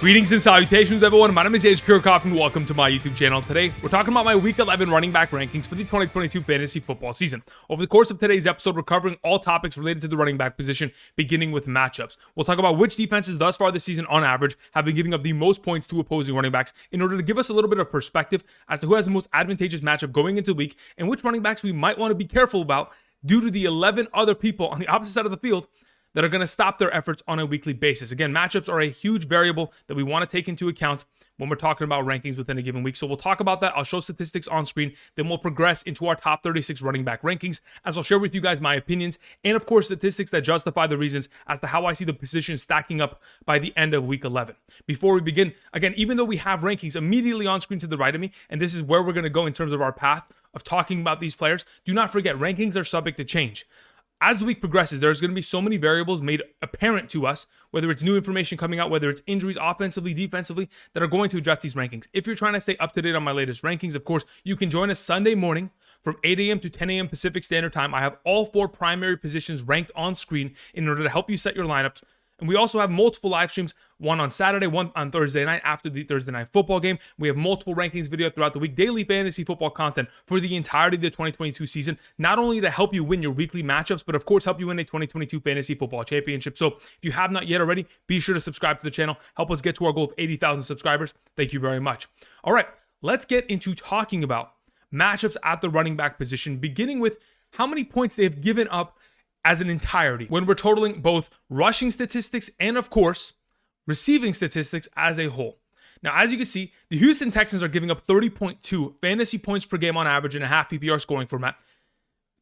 Greetings and salutations, everyone. My name is Allgeier and welcome to my YouTube channel. Today, we're talking about my Week 11 running back rankings for the 2022 fantasy football season. Over the course of today's episode, we're covering all topics related to the running back position, beginning with matchups. We'll talk about which defenses thus far this season, on average, have been giving up the most points to opposing running backs in order to give us a little bit of perspective as to who has the most advantageous matchup going into the week and which running backs we might want to be careful about due to the 11 other people on the opposite side of the field that are going to stop their efforts on a weekly basis. Again, matchups are a huge variable that we want to take into account when we're talking about rankings within a given week. So we'll talk about that. I'll show statistics on screen. Then we'll progress into our top 36 running back rankings, as I'll share with you guys my opinions and, of course, statistics that justify the reasons as to how I see the position stacking up by the end of week 11. Before we begin, again, even though we have rankings immediately on screen to the right of me, and this is where we're going to go in terms of our path of talking about these players, do not forget rankings are subject to change. As the week progresses, there's going to be so many variables made apparent to us, whether it's new information coming out, whether it's injuries offensively, defensively, that are going to address these rankings. If you're trying to stay up to date on my latest rankings, of course, you can join us Sunday morning from 8 a.m. to 10 a.m. Pacific Standard Time. I have all 4 primary positions ranked on screen in order to help you set your lineups. And we also have multiple live streams, one on Saturday, one on Thursday night after the Thursday night football game. We have multiple rankings video throughout the week, daily fantasy football content for the entirety of the 2022 season, not only to help you win your weekly matchups, but of course help you win a 2022 fantasy football championship. So if you have not yet already, be sure to subscribe to the channel. Help us get to our goal of 80,000 subscribers. Thank you very much. All right, let's get into talking about matchups at the running back position, beginning with how many points they have given up as an entirety when we're totaling both rushing statistics and, of course, receiving statistics as a whole. Now, as you can see, the Houston Texans are giving up 30.2 fantasy points per game on average in a half PPR scoring format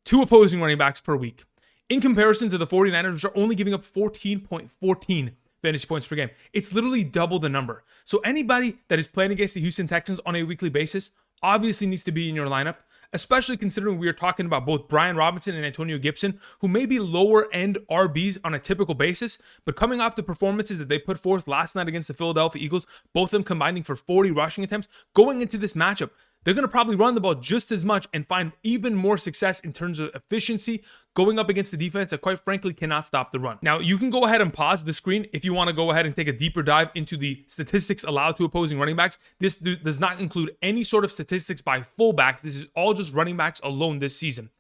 to opposing running backs per week. In comparison to the 49ers, which are only giving up 14.14 fantasy points per game. It's literally double the number. So anybody that is playing against the Houston Texans on a weekly basis obviously needs to be in your lineup, especially considering we are talking about both Brian Robinson and Antonio Gibson, who may be lower-end RBs on a typical basis, but coming off the performances that they put forth last night against the Philadelphia Eagles, both of them combining for 40 rushing attempts, going into this matchup, they're going to probably run the ball just as much and find even more success in terms of efficiency going up against the defense that, quite frankly, cannot stop the run. Now, you can go ahead and pause the screen if you want to go ahead and take a deeper dive into the statistics allowed to opposing running backs. This does not include any sort of statistics by fullbacks. This is all just running backs alone this season.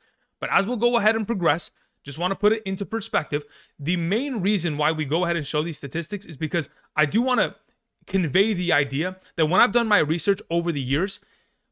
But as we'll go ahead and progress, just want to put it into perspective. The main reason why we go ahead and show these statistics is because I do want to convey the idea that when I've done my research over the years,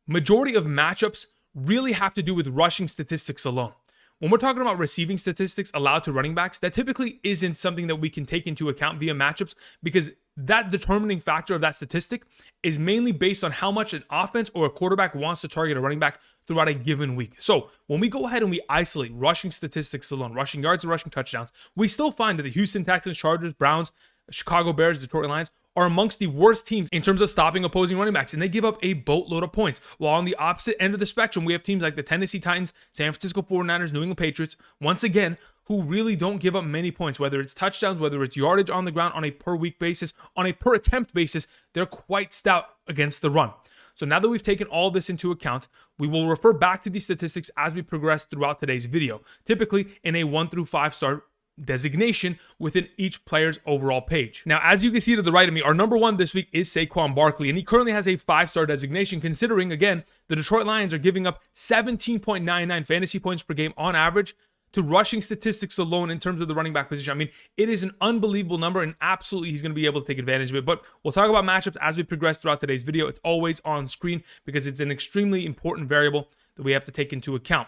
majority of matchups really have to do with rushing statistics alone. When we're talking about receiving statistics allowed to running backs, that typically isn't something that we can take into account via matchups, because that determining factor of that statistic is mainly based on how much an offense or a quarterback wants to target a running back throughout a given week. So when we go ahead and we isolate rushing statistics alone, rushing yards and rushing touchdowns, we still find that the Houston Texans, Chargers, Browns, Chicago Bears, Detroit Lions are amongst the worst teams in terms of stopping opposing running backs, and they give up a boatload of points. While on the opposite end of the spectrum, we have teams like the Tennessee Titans, San Francisco 49ers, New England Patriots, once again, who really don't give up many points, whether it's touchdowns, whether it's yardage on the ground on a per week basis, on a per attempt basis. They're quite stout against the run. So now that we've taken all this into account, we will refer back to these statistics as we progress throughout today's video, typically in a 1 through 5 star designation within each player's overall page. Now, as you can see to the right of me, our number 1 this week is Saquon Barkley, and he currently has a 5-star designation, considering, again, the Detroit Lions are giving up 17.99 fantasy points per game on average to rushing statistics alone in terms of the running back position. I mean, it is an unbelievable number, and absolutely he's going to be able to take advantage of it. But we'll talk about matchups as we progress throughout today's video. It's always on screen because it's an extremely important variable that we have to take into account.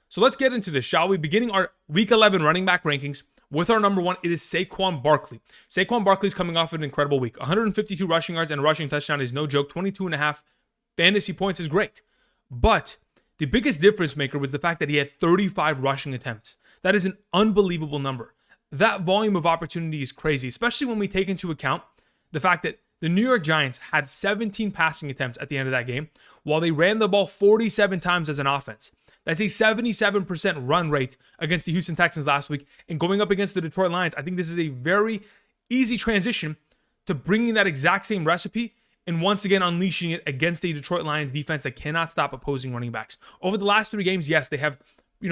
So let's get into this, shall we? Beginning our Week 11 running back rankings with our number 1, it is Saquon Barkley. Saquon Barkley is coming off an incredible week. 152 rushing yards and a rushing touchdown is no joke. 22.5 fantasy points is great. But the biggest difference maker was the fact that he had 35 rushing attempts. That is an unbelievable number. That volume of opportunity is crazy, especially when we take into account the fact that the New York Giants had 17 passing attempts at the end of that game, while they ran the ball 47 times as an offense. That's a 77% run rate against the Houston Texans last week. And going up against the Detroit Lions, I think this is a very easy transition to bringing that exact same recipe and once again unleashing it against a Detroit Lions defense that cannot stop opposing running backs. Over the last 3 games, yes, they have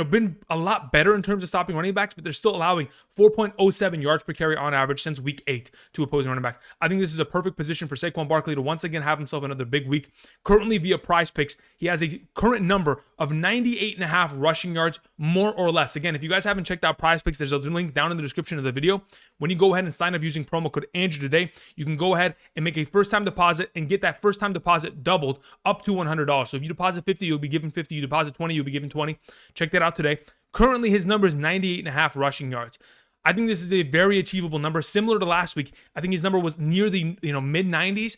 been a lot better in terms of stopping running backs, but they're still allowing 4.07 yards per carry on average since week 8 to opposing running backs. I think this is a perfect position for Saquon Barkley to once again have himself another big week. Currently via Prize Picks, he has a current number of 98.5 rushing yards, more or less. Again, if you guys haven't checked out Prize Picks, there's a link down in the description of the video. When you go ahead and sign up using promo code Andrew today, you can go ahead and make a first-time deposit and get that first-time deposit doubled up to $100. So if you deposit 50, you'll be given 50. You deposit 20, you'll be given 20. Check that out today. Currently, his number is 98.5 rushing yards. I think this is a very achievable number, similar to last week. I think his number was near the mid 90s.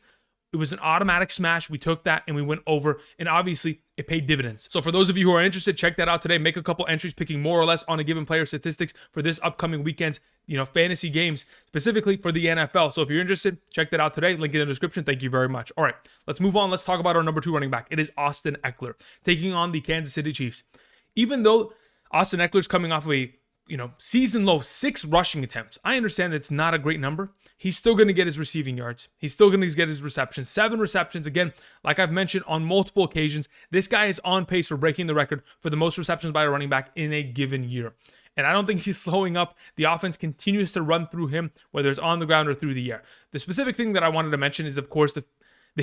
It was an automatic smash. We took that and we went over, and obviously it paid dividends. So for those of you who are interested, check that out today. Make a couple entries picking more or less on a given player statistics for this upcoming weekend's fantasy games, specifically for the NFL. So if you're interested, check that out today. Link in the description. Thank you very much. All right, let's move on. Let's talk about our number 2 running back. It is Austin Ekeler taking on the Kansas City Chiefs. Even though Austin Ekeler's coming off of a season low 6 rushing attempts, I understand that's not a great number. He's still going to get his receiving yards. He's still going to get his receptions. 7 receptions. Again, like I've mentioned on multiple occasions, this guy is on pace for breaking the record for the most receptions by a running back in a given year. And I don't think he's slowing up. The offense continues to run through him, whether it's on the ground or through the air. The specific thing that I wanted to mention is, of course, the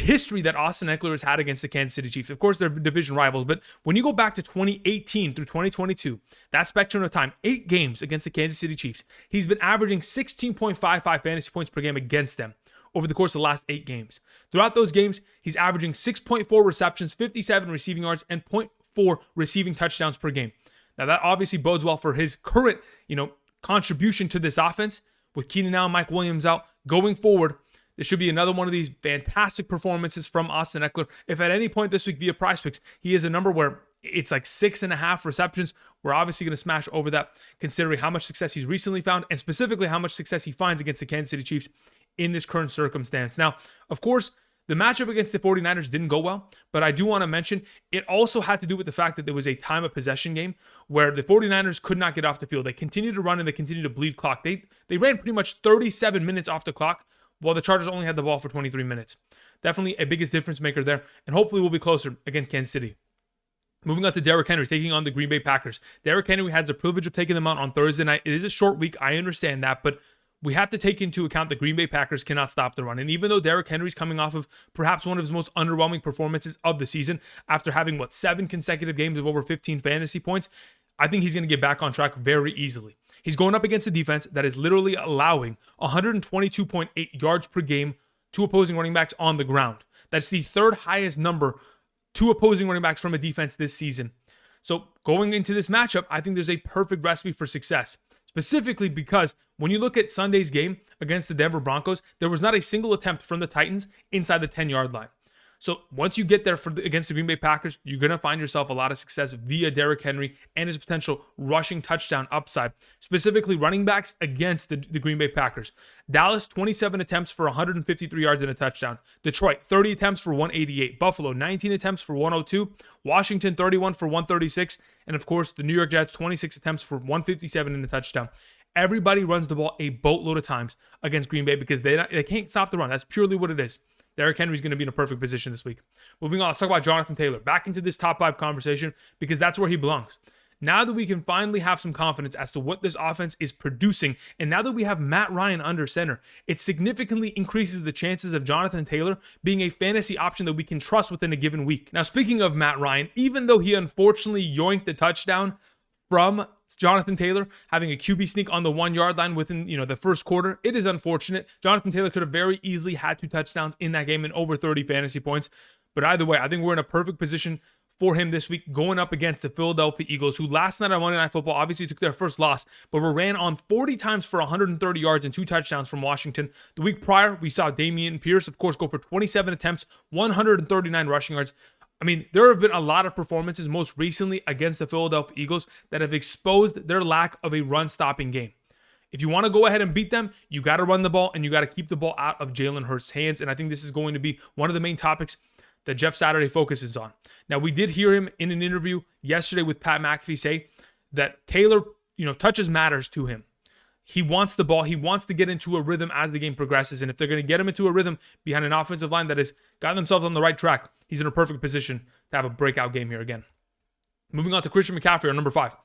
history that Austin Ekeler has had against the Kansas City Chiefs. Of course, they're division rivals, but when you go back to 2018 through 2022, that spectrum of time, 8 games against the Kansas City Chiefs, he's been averaging 16.55 fantasy points per game against them over the course of the last 8 games. Throughout those games, he's averaging 6.4 receptions, 57 receiving yards, and 0.4 receiving touchdowns per game. Now, that obviously bodes well for his current, contribution to this offense. With Keenan Allen, Mike Williams out, going forward, this should be another one of these fantastic performances from Austin Ekeler. If at any point this week via Prize Picks, he has a number where it's like 6.5 receptions, we're obviously going to smash over that, considering how much success he's recently found, and specifically how much success he finds against the Kansas City Chiefs in this current circumstance. Now, of course, the matchup against the 49ers didn't go well, but I do want to mention it also had to do with the fact that there was a time of possession game where the 49ers could not get off the field. They continued to run and they continued to bleed clock. They ran pretty much 37 minutes off the clock, while the Chargers only had the ball for 23 minutes. Definitely a biggest difference maker there, and hopefully we'll be closer against Kansas City. Moving on to Derrick Henry, taking on the Green Bay Packers. Derrick Henry has the privilege of taking them out on Thursday night. It is a short week, I understand that, but we have to take into account the Green Bay Packers cannot stop the run. And even though Derrick Henry's coming off of perhaps one of his most underwhelming performances of the season, after having, 7 consecutive games of over 15 fantasy points, I think he's going to get back on track very easily. He's going up against a defense that is literally allowing 122.8 yards per game to opposing running backs on the ground. That's the 3rd highest number to opposing running backs from a defense this season. So going into this matchup, I think there's a perfect recipe for success. Specifically because when you look at Sunday's game against the Denver Broncos, there was not a single attempt from the Titans inside the 10-yard line. So once you get there against the Green Bay Packers, you're going to find yourself a lot of success via Derrick Henry and his potential rushing touchdown upside, specifically running backs against the Green Bay Packers. Dallas, 27 attempts for 153 yards and a touchdown. Detroit, 30 attempts for 188. Buffalo, 19 attempts for 102. Washington, 31 for 136. And of course, the New York Jets, 26 attempts for 157 and a touchdown. Everybody runs the ball a boatload of times against Green Bay because they can't stop the run. That's purely what it is. Derrick Henry's going to be in a perfect position this week. Moving on, let's talk about Jonathan Taylor. Back into this top 5 conversation because that's where he belongs. Now that we can finally have some confidence as to what this offense is producing, and now that we have Matt Ryan under center, it significantly increases the chances of Jonathan Taylor being a fantasy option that we can trust within a given week. Now, speaking of Matt Ryan, even though he unfortunately yoinked the touchdown from Jonathan Taylor, having a QB sneak on the 1-yard line within, the first quarter, it is unfortunate. Jonathan Taylor could have very easily had 2 touchdowns in that game and over 30 fantasy points. But either way, I think we're in a perfect position for him this week going up against the Philadelphia Eagles, who last night on Monday Night Football obviously took their first loss, but were ran on 40 times for 130 yards and 2 touchdowns from Washington. The week prior, we saw Dameon Pierce, of course, go for 27 attempts, 139 rushing yards. I mean, there have been a lot of performances, most recently against the Philadelphia Eagles, that have exposed their lack of a run-stopping game. If you want to go ahead and beat them, you got to run the ball and you got to keep the ball out of Jalen Hurts' hands. And I think this is going to be one of the main topics that Jeff Saturday focuses on. Now, we did hear him in an interview yesterday with Pat McAfee say that Taylor, touches matters to him. He wants the ball. He wants to get into a rhythm as the game progresses. And if they're going to get him into a rhythm behind an offensive line that has gotten themselves on the right track, he's in a perfect position to have a breakout game here again. Moving on to Christian McCaffrey on number 5.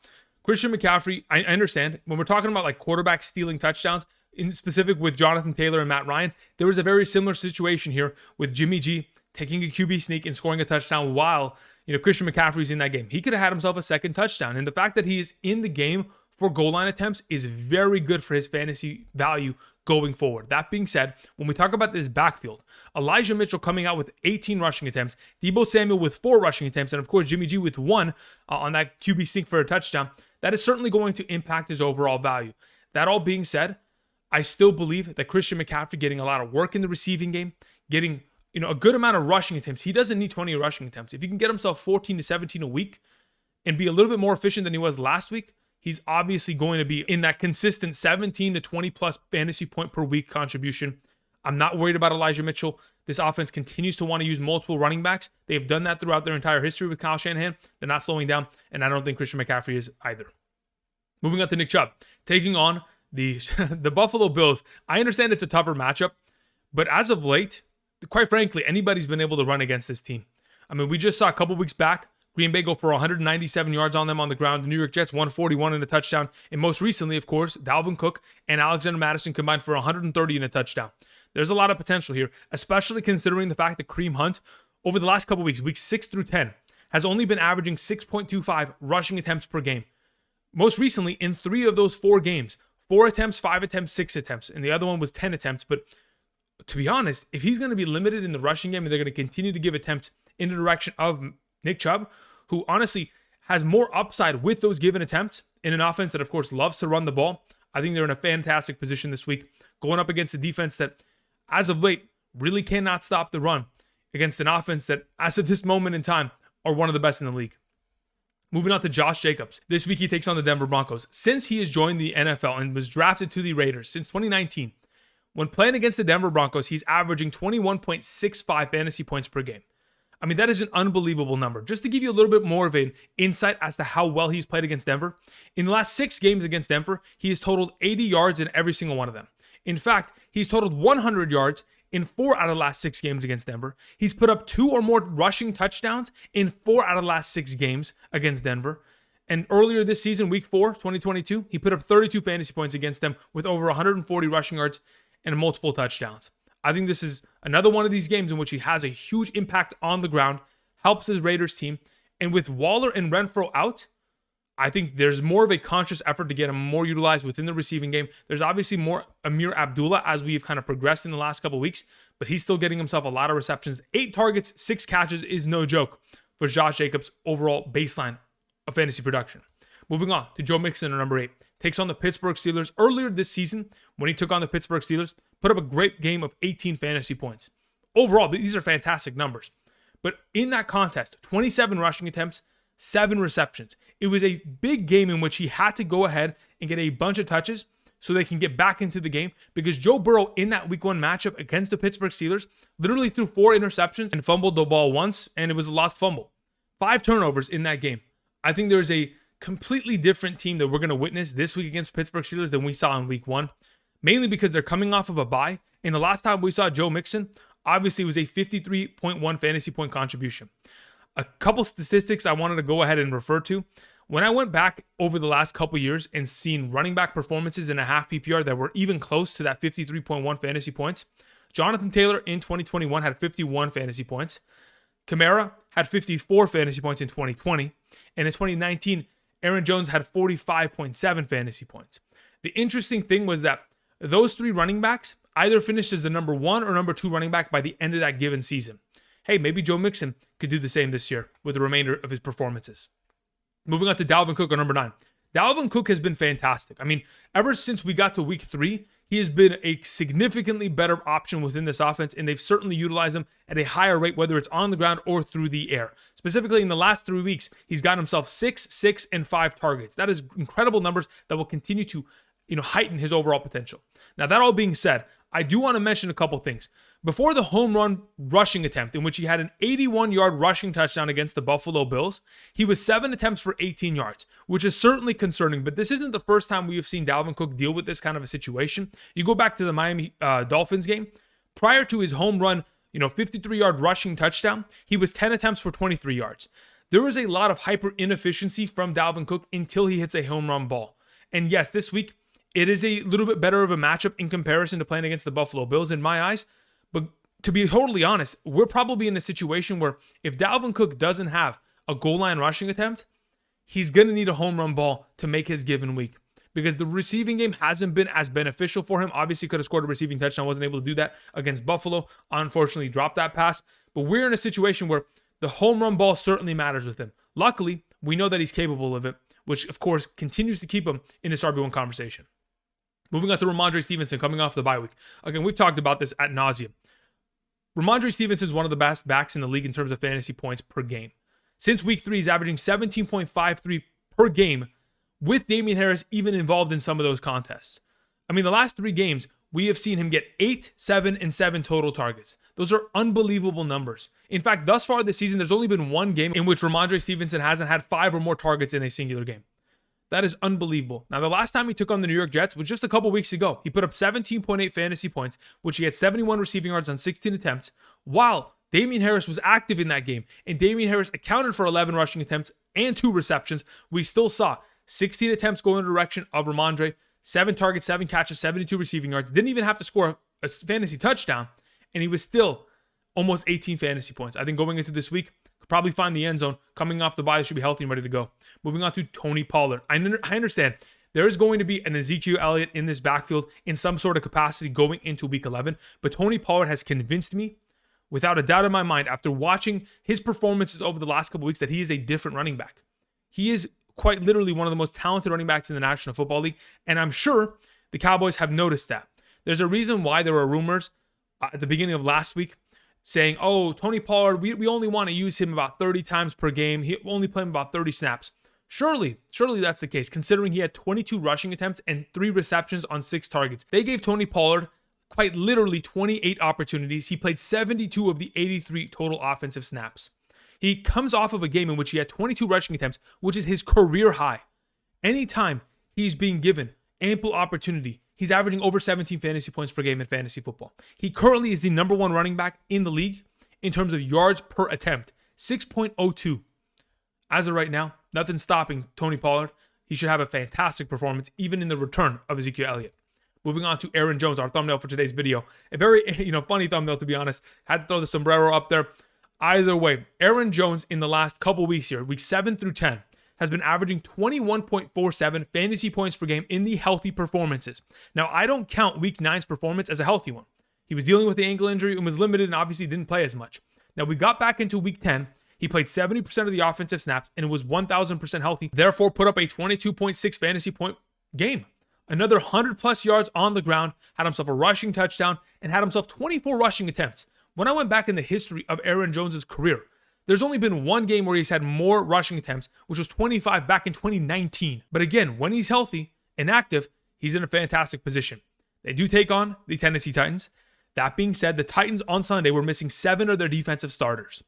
Christian McCaffrey, I understand when we're talking about like quarterbacks stealing touchdowns, in specific with Jonathan Taylor and Matt Ryan, there was a very similar situation here with Jimmy G taking a QB sneak and scoring a touchdown while, Christian McCaffrey's in that game. He could have had himself a second touchdown. And the fact that he is in the game for goal line attempts is very good for his fantasy value going forward. That being said, when we talk about this backfield, Elijah Mitchell coming out with 18 rushing attempts, Deebo Samuel with 4 rushing attempts, and of course Jimmy G with 1 on that QB sneak for a touchdown, that is certainly going to impact his overall value. That all being said, I still believe that Christian McCaffrey getting a lot of work in the receiving game, getting a good amount of rushing attempts. He doesn't need 20 rushing attempts. If he can get himself 14 to 17 a week and be a little bit more efficient than he was last week, he's obviously going to be in that consistent 17 to 20 plus fantasy point per week contribution. I'm not worried about Elijah Mitchell. This offense continues to want to use multiple running backs. They've done that throughout their entire history with Kyle Shanahan. They're not slowing down, and I don't think Christian McCaffrey is either. Moving on to Nick Chubb, taking on the Buffalo Bills. I understand it's a tougher matchup, but as of late, quite frankly, anybody's been able to run against this team. I mean, we just saw a couple weeks back, Green Bay go for 197 yards on them on the ground. The New York Jets, 141 and a touchdown. And most recently, of course, Dalvin Cook and Alexander Mattison combined for 130 and a touchdown. There's a lot of potential here, especially considering the fact that Kareem Hunt, over the last couple weeks, weeks 6 through 10, has only been averaging 6.25 rushing attempts per game. Most recently, in 3 of those 4 games, 4 attempts, 5 attempts, 6 attempts, and the other one was 10 attempts. But to be honest, if he's going to be limited in the rushing game and they're going to continue to give attempts in the direction of Nick Chubb, who honestly has more upside with those given attempts in an offense that, of course, loves to run the ball, I think they're in a fantastic position this week, going up against a defense that, as of late, really cannot stop the run against an offense that, as of this moment in time, are one of the best in the league. Moving on to Josh Jacobs. This week he takes on the Denver Broncos. Since he has joined the NFL and was drafted to the Raiders since 2019, when playing against the Denver Broncos, he's averaging 21.65 fantasy points per game. I mean, that is an unbelievable number. Just to give you a little bit more of an insight as to how well he's played against Denver, in the last 6 games against Denver, he has totaled 80 yards in every single one of them. In fact, he's totaled 100 yards in 4 out of the last 6 games against Denver. He's put up 2 or more rushing touchdowns in 4 out of the last 6 games against Denver. And earlier this season, week 4, 2022, he put up 32 fantasy points against them with over 140 rushing yards and multiple touchdowns. I think this is another one of these games in which he has a huge impact on the ground, helps his Raiders team. And with Waller and Renfrow out, I think there's more of a conscious effort to get him more utilized within the receiving game. There's obviously more Amir Abdullah as we've kind of progressed in the last couple of weeks, but he's still getting himself a lot of receptions. 8 targets, 6 catches is no joke for Josh Jacobs' overall baseline of fantasy production. Moving on to Joe Mixon at number 8. Takes on the Pittsburgh Steelers. Earlier this season, when he took on the Pittsburgh Steelers, put up a great game of 18 fantasy points. Overall, these are fantastic numbers. But in that contest, 27 rushing attempts, 7 receptions. It was a big game in which he had to go ahead and get a bunch of touches so they can get back into the game, because Joe Burrow in that week 1 matchup against the Pittsburgh Steelers literally threw 4 interceptions and fumbled the ball once, and it was a lost fumble. 5 turnovers in that game. I think there's a completely different team that we're going to witness this week against Pittsburgh Steelers than we saw in week 1, mainly because they're coming off of a bye. And the last time we saw Joe Mixon, obviously it was a 53.1 fantasy point contribution. A couple statistics I wanted to go ahead and refer to. When I went back over the last couple years and seen running back performances in a half PPR that were even close to that 53.1 fantasy points, Jonathan Taylor in 2021 had 51 fantasy points. Kamara had 54 fantasy points in 2020. And in 2019, Aaron Jones had 45.7 fantasy points. The interesting thing was that those 3 running backs either finished as the number 1 or number 2 running back by the end of that given season. Hey, maybe Joe Mixon could do the same this year with the remainder of his performances. Moving on to Dalvin Cook at number 9. Dalvin Cook has been fantastic. I mean, ever since we got to week 3, he has been a significantly better option within this offense, and they've certainly utilized him at a higher rate, whether it's on the ground or through the air. Specifically, in the last 3 weeks, he's got himself 6, 6, and 5 targets. That is incredible numbers that will continue to heighten his overall potential. Now, that all being said, I do want to mention a couple things. Before the home run rushing attempt, in which he had an 81-yard rushing touchdown against the Buffalo Bills, he was 7 attempts for 18 yards, which is certainly concerning, but this isn't the first time we have seen Dalvin Cook deal with this kind of a situation. You go back to the Miami Dolphins game. Prior to his home run, 53-yard rushing touchdown, he was 10 attempts for 23 yards. there is a lot of hyper inefficiency from Dalvin Cook until he hits a home run ball. And yes, this week, it is a little bit better of a matchup in comparison to playing against the Buffalo Bills in my eyes. But to be totally honest, we're probably in a situation where if Dalvin Cook doesn't have a goal line rushing attempt, he's going to need a home run ball to make his given week, because the receiving game hasn't been as beneficial for him. Obviously, could have scored a receiving touchdown, wasn't able to do that against Buffalo. Unfortunately, dropped that pass. But we're in a situation where the home run ball certainly matters with him. Luckily, we know that he's capable of it, which, of course, continues to keep him in this RB1 conversation. Moving on to Rhamondre Stevenson coming off the bye week. Again, we've talked about this ad nauseum. Rhamondre Stevenson is one of the best backs in the league in terms of fantasy points per game. Since week 3, he's averaging 17.53 per game, with Dameon Harris even involved in some of those contests. I mean, the last 3 games, we have seen him get 8, 7, and 7 total targets. Those are unbelievable numbers. In fact, thus far this season, there's only been one game in which Rhamondre Stevenson hasn't had 5 or more targets in a singular game. That is unbelievable. Now, the last time he took on the New York Jets was just a couple weeks ago. He put up 17.8 fantasy points, which he had 71 receiving yards on 16 attempts, while Dameon Harris was active in that game, and Dameon Harris accounted for 11 rushing attempts and 2 receptions. We still saw 16 attempts going in the direction of Rhamondre, 7 targets, 7 catches, 72 receiving yards. Didn't even have to score a fantasy touchdown, and he was still almost 18 fantasy points. I think going into this week, could probably find the end zone. Coming off the bye, they should be healthy and ready to go. Moving on to Tony Pollard. I understand there is going to be an Ezekiel Elliott in this backfield in some sort of capacity going into week 11, but Tony Pollard has convinced me, without a doubt in my mind, after watching his performances over the last couple weeks, that he is a different running back. He is quite literally one of the most talented running backs in the National Football League, and I'm sure the Cowboys have noticed that. There's a reason why there were rumors at the beginning of last week saying, oh, Tony Pollard, we only want to use him about 30 times per game. He only play him about 30 snaps. Surely that's the case, considering he had 22 rushing attempts and 3 receptions on 6 targets. They gave Tony Pollard quite literally 28 opportunities. He played 72 of the 83 total offensive snaps. He comes off of a game in which he had 22 rushing attempts, which is his career high. Anytime he's being given ample opportunity, he's averaging over 17 fantasy points per game in fantasy football. He currently is the number 1 running back in the league in terms of yards per attempt, 6.02. As of right now, nothing's stopping Tony Pollard. He should have a fantastic performance, even in the return of Ezekiel Elliott. Moving on to Aaron Jones, our thumbnail for today's video. A very, funny thumbnail, to be honest. Had to throw the sombrero up there. Either way, Aaron Jones in the last couple weeks here, weeks 7 through 10, has been averaging 21.47 fantasy points per game in the healthy performances. Now, I don't count week 9's performance as a healthy one. He was dealing with the ankle injury and was limited and obviously didn't play as much. Now, we got back into week 10. He played 70% of the offensive snaps and was 1,000% healthy, therefore put up a 22.6 fantasy point game. Another 100+ yards on the ground, had himself a rushing touchdown, and had himself 24 rushing attempts. When I went back in the history of Aaron Jones' career, there's only been one game where he's had more rushing attempts, which was 25 back in 2019. But again, when he's healthy and active, he's in a fantastic position. They do take on the Tennessee Titans. That being said, the Titans on Sunday were missing 7 of their defensive starters.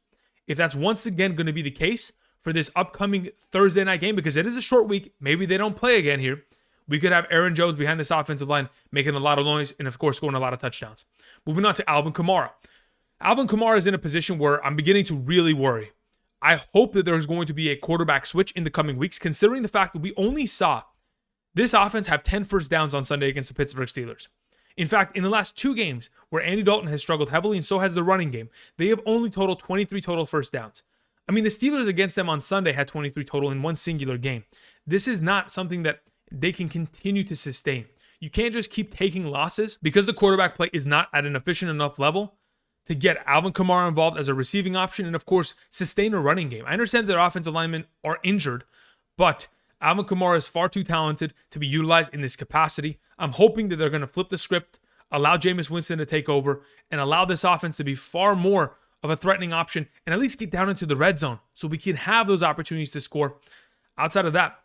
If that's once again going to be the case for this upcoming Thursday night game, because it is a short week, maybe they don't play again here, we could have Aaron Jones behind this offensive line making a lot of noise and, of course, scoring a lot of touchdowns. Moving on to Alvin Kamara. Alvin Kamara is in a position where I'm beginning to really worry. I hope that there's going to be a quarterback switch in the coming weeks, considering the fact that we only saw this offense have 10 first downs on Sunday against the Pittsburgh Steelers. In fact, in the last 2 games where Andy Dalton has struggled heavily and so has the running game, they have only totaled 23 total first downs. I mean, the Steelers against them on Sunday had 23 total in one singular game. This is not something that they can continue to sustain. You can't just keep taking losses because the quarterback play is not at an efficient enough level to get Alvin Kamara involved as a receiving option and, of course, sustain a running game. I understand that their offensive linemen are injured, but Alvin Kamara is far too talented to be utilized in this capacity. I'm hoping that they're going to flip the script, allow Jameis Winston to take over, and allow this offense to be far more of a threatening option and at least get down into the red zone so we can have those opportunities to score. Outside of that,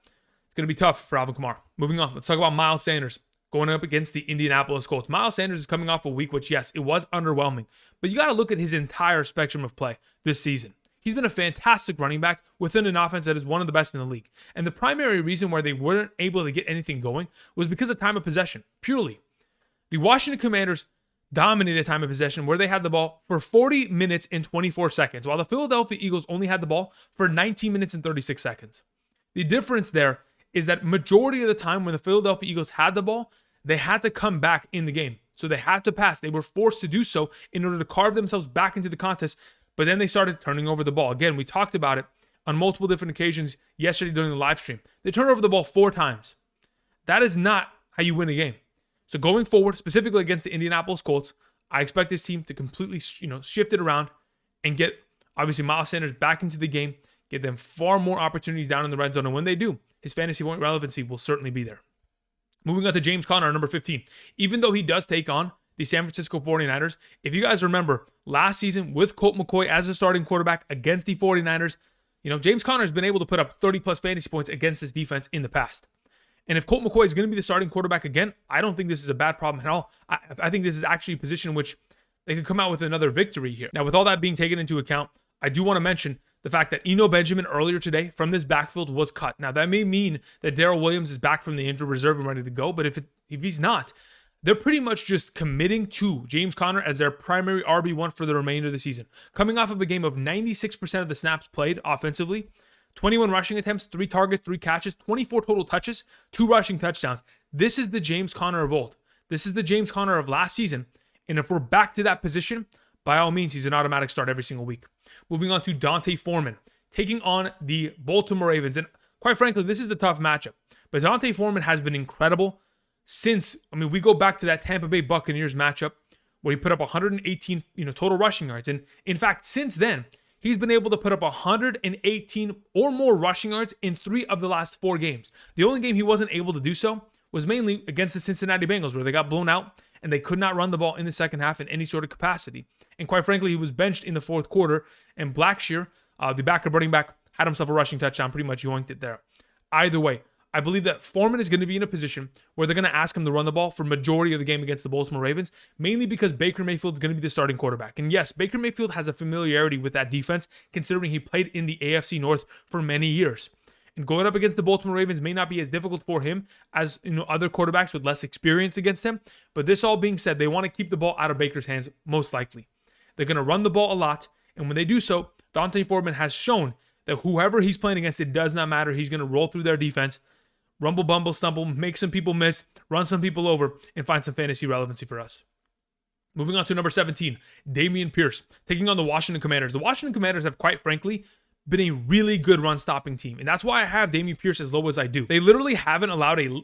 it's going to be tough for Alvin Kamara. Moving on, let's talk about Miles Sanders going up against the Indianapolis Colts. Miles Sanders is coming off a week which, yes, it was underwhelming, but you got to look at his entire spectrum of play this season. He's been a fantastic running back within an offense that is one of the best in the league. And the primary reason why they weren't able to get anything going was because of time of possession, purely. The Washington Commanders dominated time of possession where they had the ball for 40 minutes and 24 seconds, while the Philadelphia Eagles only had the ball for 19 minutes and 36 seconds. The difference there is that majority of the time when the Philadelphia Eagles had the ball, they had to come back in the game. So they had to pass. They were forced to do so in order to carve themselves back into the contest, but then they started turning over the ball. Again, we talked about it on multiple different occasions yesterday during the live stream. They turned over the ball 4 times. That is not how you win a game. So going forward, specifically against the Indianapolis Colts, I expect this team to completely, shift it around and get, obviously, Miles Sanders back into the game, get them far more opportunities down in the red zone. And when they do, his fantasy point relevancy will certainly be there. Moving on to James Conner, number 15. Even though he does take on the San Francisco 49ers, if you guys remember, last season with Colt McCoy as a starting quarterback against the 49ers, James Conner has been able to put up 30-plus fantasy points against this defense in the past. And if Colt McCoy is going to be the starting quarterback again, I don't think this is a bad problem at all. I think this is actually a position in which they could come out with another victory here. Now, with all that being taken into account, I do want to mention the fact that Eno Benjamin earlier today from this backfield was cut. Now, that may mean that Darrell Williams is back from the injured reserve and ready to go, but if he's not, they're pretty much just committing to James Conner as their primary RB1 for the remainder of the season. Coming off of a game of 96% of the snaps played offensively, 21 rushing attempts, 3 targets, 3 catches, 24 total touches, 2 rushing touchdowns. This is the James Conner of old. This is the James Conner of last season. And if we're back to that position, by all means, he's an automatic start every single week. Moving on to D'Onta Foreman, taking on the Baltimore Ravens. And quite frankly, this is a tough matchup. But D'Onta Foreman has been incredible since, we go back to that Tampa Bay Buccaneers matchup where he put up 118, total rushing yards. And in fact, since then, he's been able to put up 118 or more rushing yards in 3 of the last 4 games. The only game he wasn't able to do so was mainly against the Cincinnati Bengals, where they got blown out and they could not run the ball in the second half in any sort of capacity. And quite frankly, he was benched in the 4th quarter, and Blackshear, the backup running back, had himself a rushing touchdown, pretty much yoinked it there. Either way, I believe that Foreman is going to be in a position where they're going to ask him to run the ball for majority of the game against the Baltimore Ravens, mainly because Baker Mayfield is going to be the starting quarterback. And yes, Baker Mayfield has a familiarity with that defense, considering he played in the AFC North for many years. And going up against the Baltimore Ravens may not be as difficult for him as other quarterbacks with less experience against him. But this all being said, they want to keep the ball out of Baker's hands, most likely. They're going to run the ball a lot, and when they do so, D'Onta Foreman has shown that whoever he's playing against, it does not matter. He's going to roll through their defense, rumble, bumble, stumble, make some people miss, run some people over, and find some fantasy relevancy for us. Moving on to number 17, Dameon Pierce, taking on the Washington Commanders. The Washington Commanders have, quite frankly, been a really good run-stopping team, and that's why I have Dameon Pierce as low as I do. They literally haven't allowed a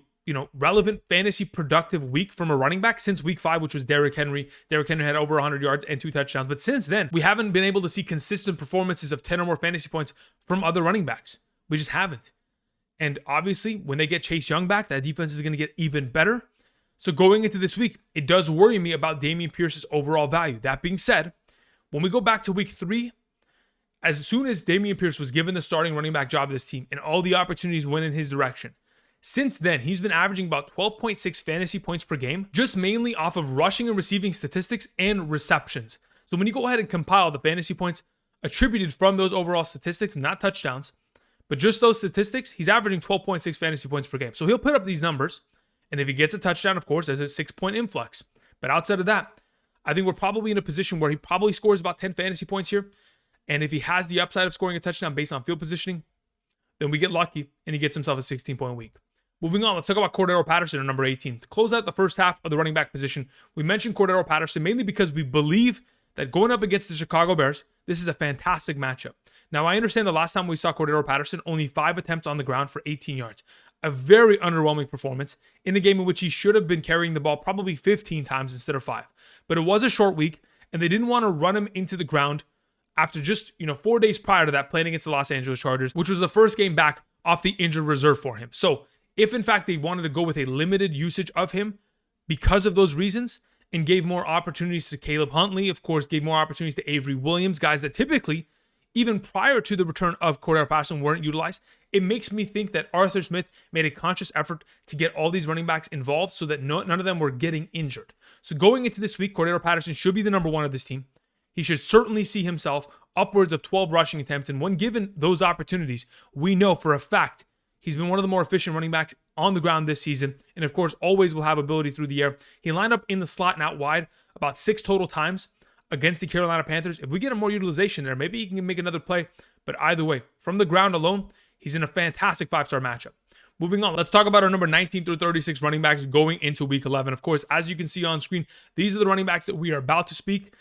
relevant fantasy productive week from a running back since week 5, which was Derrick Henry. Derrick Henry had over 100 yards and 2 touchdowns. But since then, we haven't been able to see consistent performances of 10 or more fantasy points from other running backs. We just haven't. And obviously, when they get Chase Young back, that defense is going to get even better. So going into this week, it does worry me about Dameon Pierce's overall value. That being said, when we go back to week 3, as soon as Dameon Pierce was given the starting running back job of this team and all the opportunities went in his direction, since then, he's been averaging about 12.6 fantasy points per game, just mainly off of rushing and receiving statistics and receptions. So when you go ahead and compile the fantasy points attributed from those overall statistics, not touchdowns, but just those statistics, he's averaging 12.6 fantasy points per game. So he'll put up these numbers, and if he gets a touchdown, of course, there's a 6-point influx. But outside of that, I think we're probably in a position where he probably scores about 10 fantasy points here. And if he has the upside of scoring a touchdown based on field positioning, then we get lucky, and he gets himself a 16-point week. Moving on, let's talk about Cordarrelle Patterson at number 18. To close out the first half of the running back position, we mentioned Cordarrelle Patterson mainly because we believe that going up against the Chicago Bears, this is a fantastic matchup. Now, I understand the last time we saw Cordarrelle Patterson, only 5 attempts on the ground for 18 yards. A very underwhelming performance in a game in which he should have been carrying the ball probably 15 times instead of 5. But it was a short week, and they didn't want to run him into the ground after just 4 days prior to that playing against the Los Angeles Chargers, which was the first game back off the injured reserve for him. So if in fact they wanted to go with a limited usage of him because of those reasons and gave more opportunities to Caleb Huntley, of course, gave more opportunities to Avery Williams, guys that typically, even prior to the return of Cordarrelle Patterson, weren't utilized, it makes me think that Arthur Smith made a conscious effort to get all these running backs involved so that none of them were getting injured. So going into this week, Cordarrelle Patterson should be the number 1 of this team. He should certainly see himself upwards of 12 rushing attempts, and when given those opportunities, we know for a fact he's been one of the more efficient running backs on the ground this season, and of course, always will have ability through the air. He lined up in the slot and out wide about 6 total times against the Carolina Panthers. If we get him more utilization there, maybe he can make another play. But either way, from the ground alone, he's in a fantastic 5-star matchup. Moving on, let's talk about our number 19 through 36 running backs going into week 11. Of course, as you can see on screen, these are the running backs that we are about to speak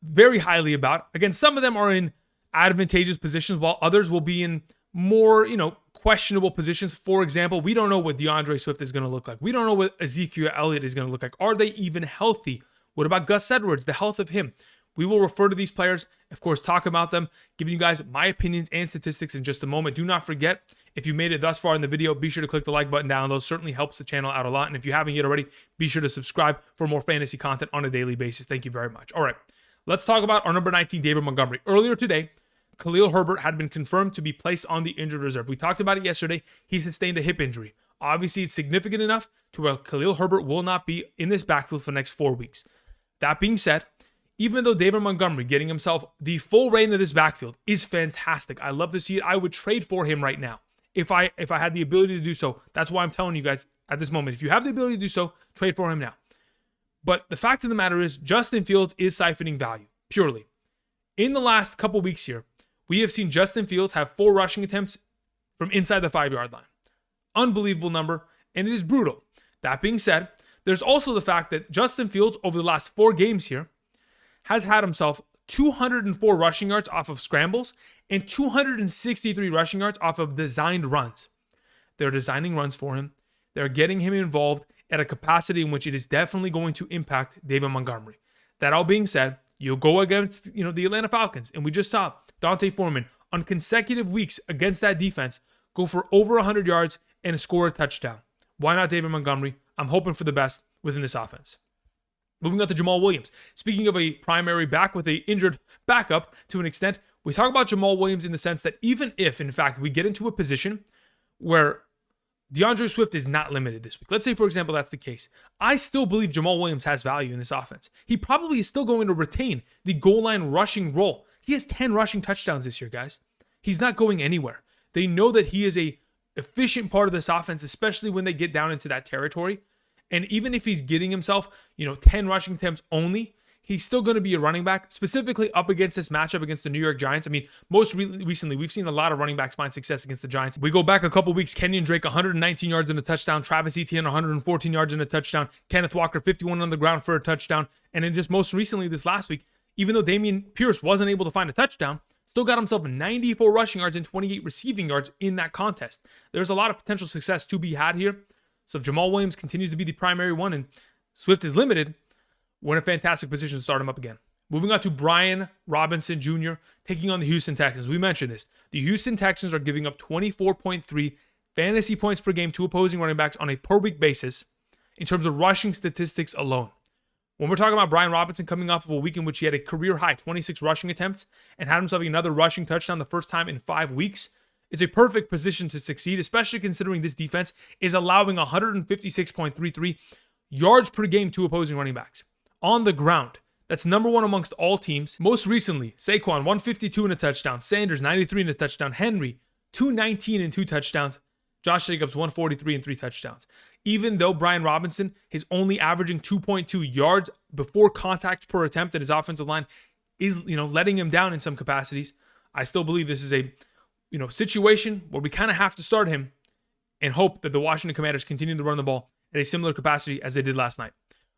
very highly about. Again, some of them are in advantageous positions, while others will be in more, questionable positions. For example, we don't know what DeAndre Swift is going to look like. We don't know what Ezekiel Elliott is going to look like. Are they even healthy? What about Gus Edwards, the health of him? We will refer to these players, of course, talk about them, giving you guys my opinions and statistics in just a moment. Do not forget, if you made it thus far in the video, be sure to click the like button down below. Certainly helps the channel out a lot. And if you haven't yet already, be sure to subscribe for more fantasy content on a daily basis. Thank you very much. All right, let's talk about our number 19, David Montgomery. Earlier today, Khalil Herbert had been confirmed to be placed on the injured reserve. We talked about it yesterday. He sustained a hip injury. Obviously, it's significant enough to where Khalil Herbert will not be in this backfield for the next 4 weeks. That being said, even though David Montgomery getting himself the full reign of this backfield is fantastic, I love to see it. I would trade for him right now if I had the ability to do so. That's why I'm telling you guys at this moment, if you have the ability to do so, trade for him now. But the fact of the matter is, Justin Fields is siphoning value purely. In the last couple weeks here, we have seen Justin Fields have 4 rushing attempts from inside the 5-yard line. Unbelievable number, and it is brutal. That being said, there's also the fact that Justin Fields, over the last 4 games here, has had himself 204 rushing yards off of scrambles and 263 rushing yards off of designed runs. They're designing runs for him. They're getting him involved at a capacity in which it is definitely going to impact David Montgomery. That all being said, you'll go against the Atlanta Falcons, and we just saw Dante Foreman on consecutive weeks against that defense go for over 100 yards and score a touchdown. Why not David Montgomery? I'm hoping for the best within this offense. Moving on to Jamaal Williams. Speaking of a primary back with an injured backup to an extent, we talk about Jamaal Williams in the sense that even if, in fact, we get into a position where DeAndre Swift is not limited this week, let's say, for example, that's the case, I still believe Jamaal Williams has value in this offense. He probably is still going to retain the goal line rushing role. He has 10 rushing touchdowns this year, guys. He's not going anywhere. They know that he is a efficient part of this offense, especially when they get down into that territory. And even if he's getting himself, 10 rushing attempts only, he's still going to be a running back, specifically up against this matchup against the New York Giants. I mean, most recently, we've seen a lot of running backs find success against the Giants. We go back a couple weeks, Kenyon Drake, 119 yards and a touchdown. Travis Etienne, 114 yards and a touchdown. Kenneth Walker, 51 on the ground for a touchdown. And then just most recently this last week, even though Dameon Pierce wasn't able to find a touchdown, still got himself 94 rushing yards and 28 receiving yards in that contest. There's a lot of potential success to be had here. So if Jamaal Williams continues to be the primary one and Swift is limited, we're in a fantastic position to start him up again. Moving on to Brian Robinson Jr. taking on the Houston Texans. We mentioned this. The Houston Texans are giving up 24.3 fantasy points per game to opposing running backs on a per week basis in terms of rushing statistics alone. When we're talking about Brian Robinson coming off of a week in which he had a career high 26 rushing attempts and had himself another rushing touchdown the first time in 5 weeks, it's a perfect position to succeed, especially considering this defense is allowing 156.33 yards per game to opposing running backs on the ground. That's number 1 amongst all teams. Most recently, Saquon, 152 and a touchdown. Sanders, 93 and a touchdown. Henry, 219 and 2 touchdowns. Josh Jacobs, 143 and 3 touchdowns. Even though Brian Robinson is only averaging 2.2 yards before contact per attempt, and his offensive line is, letting him down in some capacities, I still believe this is a situation where we kind of have to start him and hope that the Washington Commanders continue to run the ball at a similar capacity as they did last night.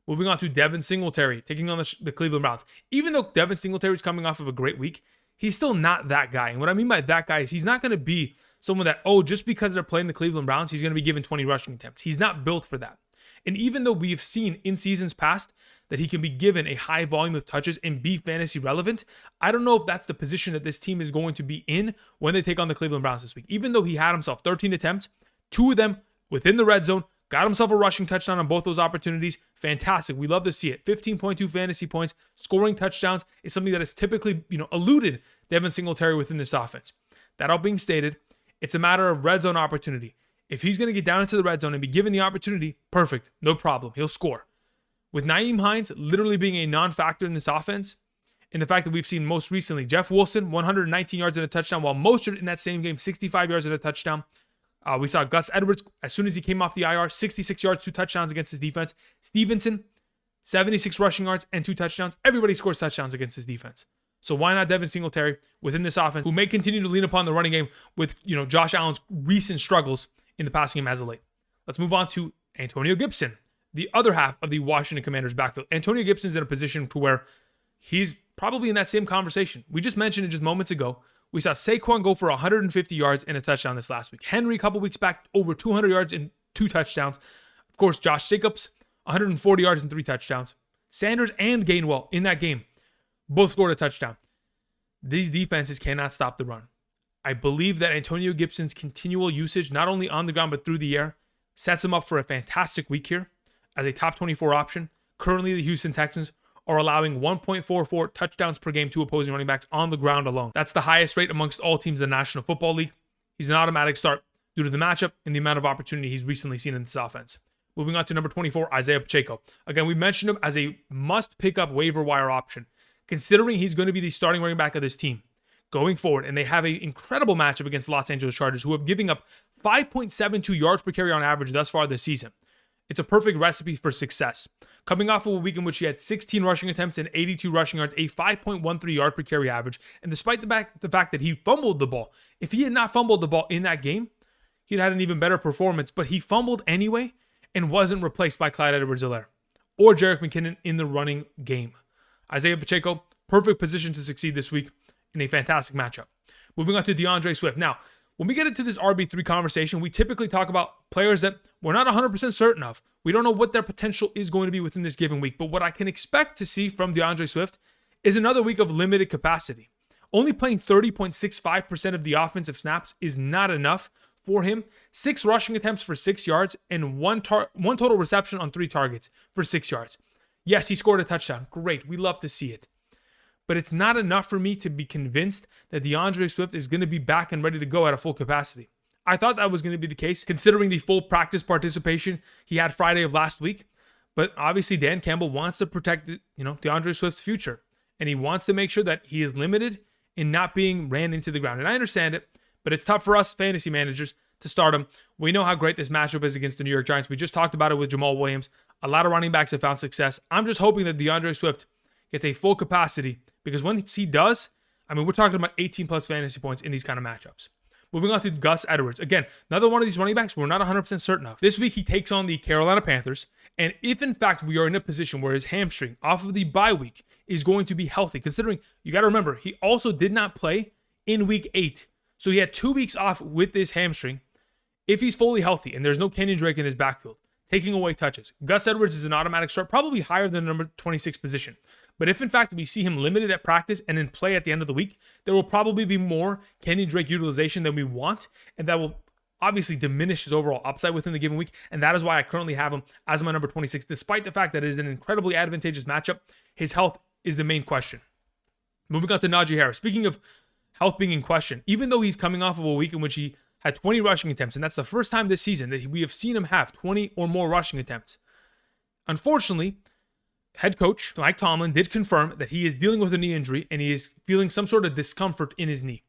Moving on to Devin Singletary taking on the Cleveland Browns. Even though Devin Singletary is coming off of a great week, he's still not that guy. And what I mean by that guy is he's not going to be someone that, just because they're playing the Cleveland Browns, he's going to be given 20 rushing attempts. He's not built for that. And even though we've seen in seasons past that he can be given a high volume of touches and be fantasy relevant, I don't know if that's the position that this team is going to be in when they take on the Cleveland Browns this week. Even though he had himself 13 attempts, 2 of them within the red zone, got himself a rushing touchdown on both those opportunities. Fantastic. We love to see it. 15.2 fantasy points, scoring touchdowns is something that has typically, eluded Devin Singletary within this offense. That all being stated, it's a matter of red zone opportunity. If he's going to get down into the red zone and be given the opportunity, perfect. No problem. He'll score. With Nyheim Hines literally being a non-factor in this offense, and the fact that we've seen most recently Jeff Wilson, 119 yards and a touchdown, while Mostert in that same game, 65 yards and a touchdown. We saw Gus Edwards, as soon as he came off the IR, 66 yards, 2 touchdowns against his defense. Stevenson, 76 rushing yards and 2 touchdowns. Everybody scores touchdowns against his defense. So why not Devin Singletary within this offense, who may continue to lean upon the running game with, Josh Allen's recent struggles in the passing game as of late. Let's move on to Antonio Gibson, the other half of the Washington Commanders backfield. Antonio Gibson's in a position to where he's probably in that same conversation. We just mentioned it just moments ago. We saw Saquon go for 150 yards and a touchdown this last week. Henry, a couple weeks back, over 200 yards and 2 touchdowns. Of course, Josh Jacobs, 140 yards and 3 touchdowns. Sanders and Gainwell in that game both scored a touchdown. These defenses cannot stop the run. I believe that Antonio Gibson's continual usage, not only on the ground but through the air, sets him up for a fantastic week here as a top 24 option. Currently, the Houston Texans are allowing 1.44 touchdowns per game to opposing running backs on the ground alone. That's the highest rate amongst all teams in the National Football League. He's an automatic start due to the matchup and the amount of opportunity he's recently seen in this offense. Moving on to number 24, Isiah Pacheco. Again, we mentioned him as a must-pick-up waiver wire option, considering he's going to be the starting running back of this team going forward. And they have an incredible matchup against the Los Angeles Chargers, who have given up 5.72 yards per carry on average thus far this season. It's a perfect recipe for success. Coming off of a week in which he had 16 rushing attempts and 82 rushing yards, a 5.13 yard per carry average. And despite the fact that he fumbled the ball, if he had not fumbled the ball in that game, he'd had an even better performance. But he fumbled anyway and wasn't replaced by Clyde Edwards-Helaire or Jerick McKinnon in the running game. Isiah Pacheco, perfect position to succeed this week in a fantastic matchup. Moving on to DeAndre Swift. Now, when we get into this RB3 conversation, we typically talk about players that we're not 100% certain of. We don't know what their potential is going to be within this given week. But what I can expect to see from DeAndre Swift is another week of limited capacity. Only playing 30.65% of the offensive snaps is not enough for him. 6 rushing attempts for 6 yards and one total reception on 3 targets for 6 yards. Yes, he scored a touchdown. Great. We love to see it. But it's not enough for me to be convinced that DeAndre Swift is going to be back and ready to go at a full capacity. I thought that was going to be the case, considering the full practice participation he had Friday of last week. But obviously, Dan Campbell wants to protect, DeAndre Swift's future. And he wants to make sure that he is limited in not being ran into the ground. And I understand it, but it's tough for us fantasy managers to start him. We know how great this matchup is against the New York Giants. We just talked about it with Jamaal Williams. A lot of running backs have found success. I'm just hoping that DeAndre Swift gets a full capacity, because once he does, we're talking about 18 plus fantasy points in these kind of matchups. Moving on to Gus Edwards. Again, another one of these running backs we're not 100% certain of. This week he takes on the Carolina Panthers, and if in fact we are in a position where his hamstring off of the bye week is going to be healthy, considering you got to remember he also did not play in week 8, so he had 2 weeks off with this hamstring. If he's fully healthy and there's no Kenyon Drake in his backfield taking away touches, Gus Edwards is an automatic start, probably higher than the number 26 position. But if in fact we see him limited at practice and in play at the end of the week, there will probably be more Kenyon Drake utilization than we want, and that will obviously diminish his overall upside within the given week. And that is why I currently have him as my number 26, despite the fact that it is an incredibly advantageous matchup. His health is the main question. Moving on to Najee Harris. Speaking of health being in question, even though he's coming off of a week in which he had 20 rushing attempts, and that's the first time this season that we have seen him have 20 or more rushing attempts. Unfortunately, head coach Mike Tomlin did confirm that he is dealing with a knee injury and he is feeling some sort of discomfort in his knee.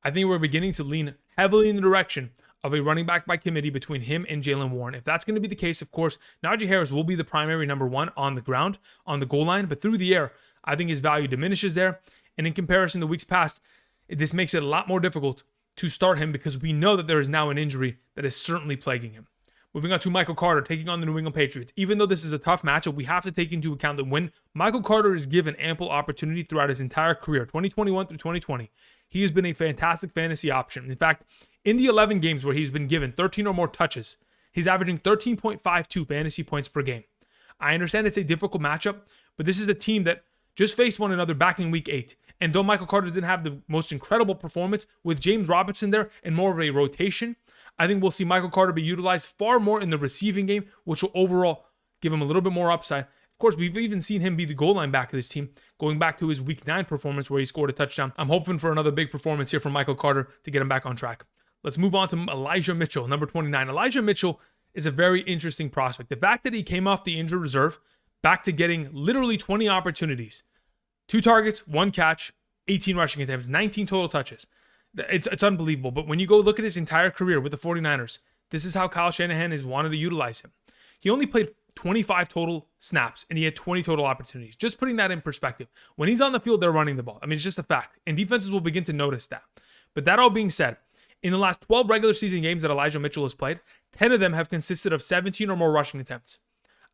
I think we're beginning to lean heavily in the direction of a running back by committee between him and Jaylen Warren. If that's going to be the case, of course, Najee Harris will be the primary number 1 on the ground, on the goal line, but through the air, I think his value diminishes there. And in comparison to weeks past, this makes it a lot more difficult to start him because we know that there is now an injury that is certainly plaguing him. Moving on to Michael Carter, taking on the New England Patriots. Even though this is a tough matchup, we have to take into account that when Michael Carter is given ample opportunity throughout his entire career, 2021 through 2020, he has been a fantastic fantasy option. In fact, in the 11 games where he's been given 13 or more touches, he's averaging 13.52 fantasy points per game. I understand it's a difficult matchup, but this is a team that just faced one another back in week 8. And though Michael Carter didn't have the most incredible performance with James Robinson there and more of a rotation, I think we'll see Michael Carter be utilized far more in the receiving game, which will overall give him a little bit more upside. Of course, we've even seen him be the goal line back of this team, going back to his week 9 performance where he scored a touchdown. I'm hoping for another big performance here from Michael Carter to get him back on track. Let's move on to Elijah Mitchell, number 29. Elijah Mitchell is a very interesting prospect. The fact that he came off the injured reserve back to getting literally 20 opportunities, 2 targets, 1 catch, 18 rushing attempts, 19 total touches. It's unbelievable. But when you go look at his entire career with the 49ers, this is how Kyle Shanahan has wanted to utilize him. He only played 25 total snaps, and he had 20 total opportunities. Just putting that in perspective. When he's on the field, they're running the ball. I mean, it's just a fact. And defenses will begin to notice that. But that all being said, in the last 12 regular season games that Elijah Mitchell has played, 10 of them have consisted of 17 or more rushing attempts.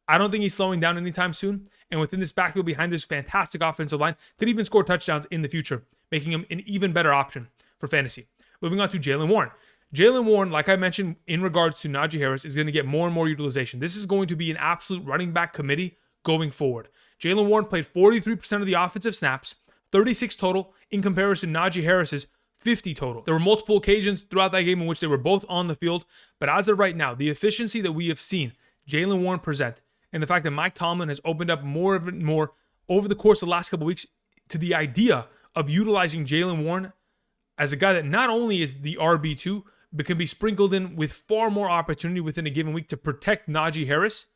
I don't think he's slowing down anytime soon. And within this backfield behind this fantastic offensive line, could even score touchdowns in the future, making him an even better option for fantasy. Moving on to Jaylen Warren. Jaylen Warren, like I mentioned in regards to Najee Harris, is going to get more and more utilization. This is going to be an absolute running back committee going forward. Jaylen Warren played 43% of the offensive snaps, 36 total, in comparison to Najee Harris's 50 total. There were multiple occasions throughout that game in which they were both on the field, but as of right now, the efficiency that we have seen Jaylen Warren present, and the fact that Mike Tomlin has opened up more over the course of the last couple of weeks to the idea of utilizing Jaylen Warren as a guy that not only is the RB2, but can be sprinkled in with far more opportunity within a given week to protect Najee Harris.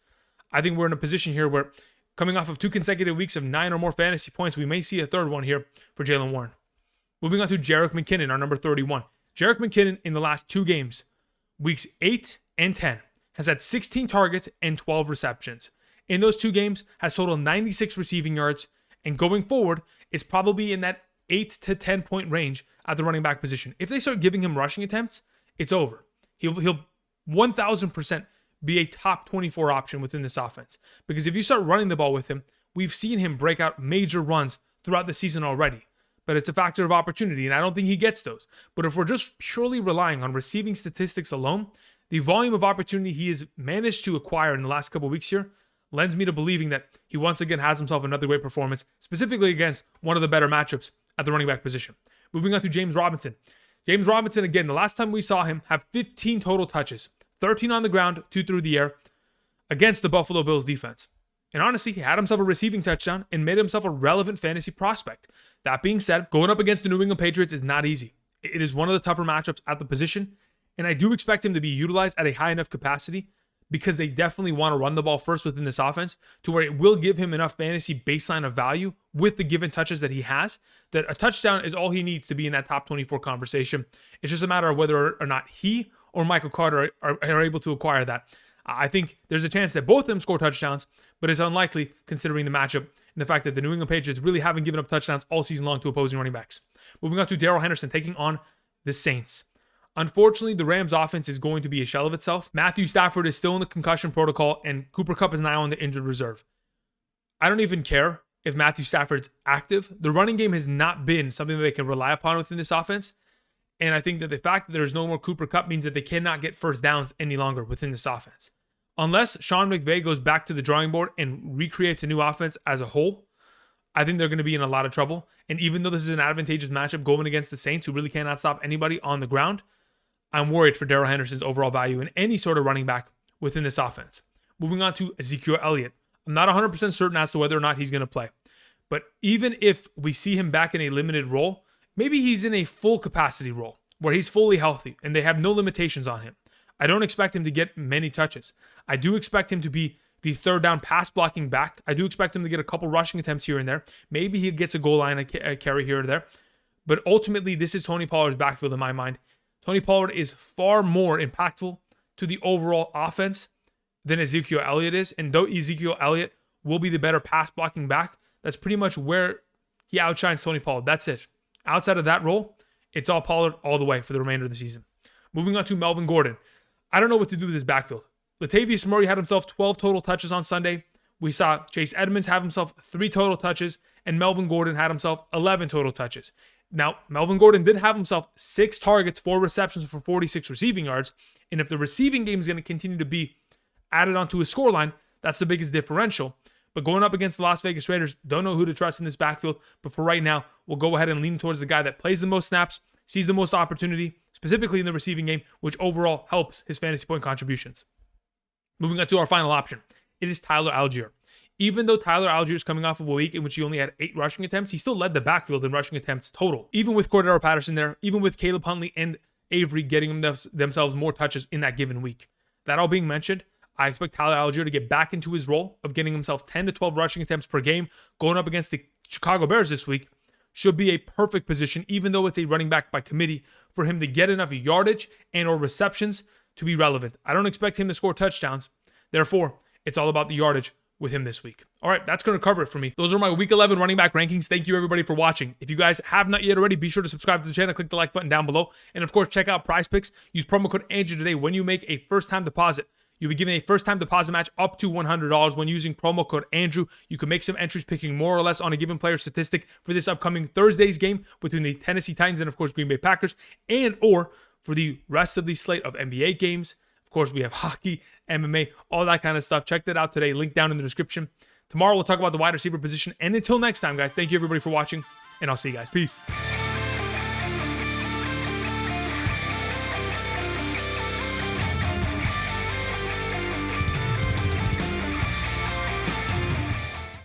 I think we're in a position here where, coming off of 2 consecutive weeks of 9 or more fantasy points, we may see a third one here for Jaylen Warren. Moving on to Jerick McKinnon, our number 31. Jerick McKinnon in the last 2 games, weeks 8 and 10, has had 16 targets and 12 receptions. In those 2 games, has totaled 96 receiving yards, and going forward is probably in that 8 to 10 point range at the running back position. If they start giving him rushing attempts, it's over. He'll 1,000% be a top 24 option within this offense. Because if you start running the ball with him, we've seen him break out major runs throughout the season already. But it's a factor of opportunity, and I don't think he gets those. But if we're just purely relying on receiving statistics alone, the volume of opportunity he has managed to acquire in the last couple of weeks here lends me to believing that he once again has himself another great performance, specifically against one of the better matchups at the running back position. Moving on to James Robinson. James Robinson, again, the last time we saw him have 15 total touches, 13 on the ground, 2 through the air, against the Buffalo Bills defense. And honestly, he had himself a receiving touchdown and made himself a relevant fantasy prospect. That being said, going up against the New England Patriots is not easy. It is one of the tougher matchups at the position, and I do expect him to be utilized at a high enough capacity because they definitely want to run the ball first within this offense to where it will give him enough fantasy baseline of value with the given touches that he has, that a touchdown is all he needs to be in that top 24 conversation. It's just a matter of whether or not he or Michael Carter are able to acquire that. I think there's a chance that both of them score touchdowns, but it's unlikely considering the matchup and the fact that the New England Patriots really haven't given up touchdowns all season long to opposing running backs. Moving on to Darrell Henderson taking on the Saints. Unfortunately, the Rams offense is going to be a shell of itself. Matthew Stafford is still in the concussion protocol, and Cooper Kupp is now on the injured reserve. I don't even care if Matthew Stafford's active. The running game has not been something that they can rely upon within this offense. And I think that the fact that there's no more Cooper Kupp means that they cannot get first downs any longer within this offense. Unless Sean McVay goes back to the drawing board and recreates a new offense as a whole, I think they're going to be in a lot of trouble. And even though this is an advantageous matchup going against the Saints, who really cannot stop anybody on the ground, I'm worried for Darrell Henderson's overall value in any sort of running back within this offense. Moving on to Ezekiel Elliott. I'm not 100% certain as to whether or not he's going to play. But even if we see him back in a limited role, maybe he's in a full capacity role where he's fully healthy and they have no limitations on him. I don't expect him to get many touches. I do expect him to be the third down pass blocking back. I do expect him to get a couple rushing attempts here and there. Maybe he gets a goal line carry here or there. But ultimately, this is Tony Pollard's backfield in my mind. Tony Pollard is far more impactful to the overall offense than Ezekiel Elliott is. And though Ezekiel Elliott will be the better pass blocking back, that's pretty much where he outshines Tony Pollard. That's it. Outside of that role, it's all Pollard all the way for the remainder of the season. Moving on to Melvin Gordon. I don't know what to do with this backfield. Latavius Murray had himself 12 total touches on Sunday. We saw Chase Edmonds have himself 3 total touches, and Melvin Gordon had himself 11 total touches. Now, Melvin Gordon did have himself 6 targets, 4 receptions for 46 receiving yards, and if the receiving game is going to continue to be added onto his scoreline, that's the biggest differential. But going up against the Las Vegas Raiders, don't know who to trust in this backfield, but for right now, we'll go ahead and lean towards the guy that plays the most snaps, sees the most opportunity, specifically in the receiving game, which overall helps his fantasy point contributions. Moving on to our final option, it is Tyler Allgeier. Even though Tyler Allgeier is coming off of a week in which he only had 8 rushing attempts, he still led the backfield in rushing attempts total. Even with Cordarrelle Patterson there, even with Caleb Huntley and Avery getting themselves more touches in that given week. That all being mentioned, I expect Tyler Allgeier to get back into his role of getting himself 10 to 12 rushing attempts per game, going up against the Chicago Bears this week, should be a perfect position, even though it's a running back by committee, for him to get enough yardage and or receptions to be relevant. I don't expect him to score touchdowns. Therefore, it's all about the yardage with him this week. All right, that's going to cover it for me. Those are my Week 11 running back rankings. Thank you, everybody, for watching. If you guys have not yet already, be sure to subscribe to the channel, click the like button down below, and of course, check out PrizePicks. Use promo code Andrew today when you make a first-time deposit. You'll be given a first-time deposit match up to $100 when using promo code Andrew. You can make some entries picking more or less on a given player statistic for this upcoming Thursday's game between the Tennessee Titans and, of course, Green Bay Packers, and or for the rest of the slate of NBA games. Of course, we have hockey, MMA, all that kind of stuff. Check that out today. Link down in the description. Tomorrow, we'll talk about the wide receiver position. And until next time, guys, thank you, everybody, for watching, and I'll see you guys. Peace.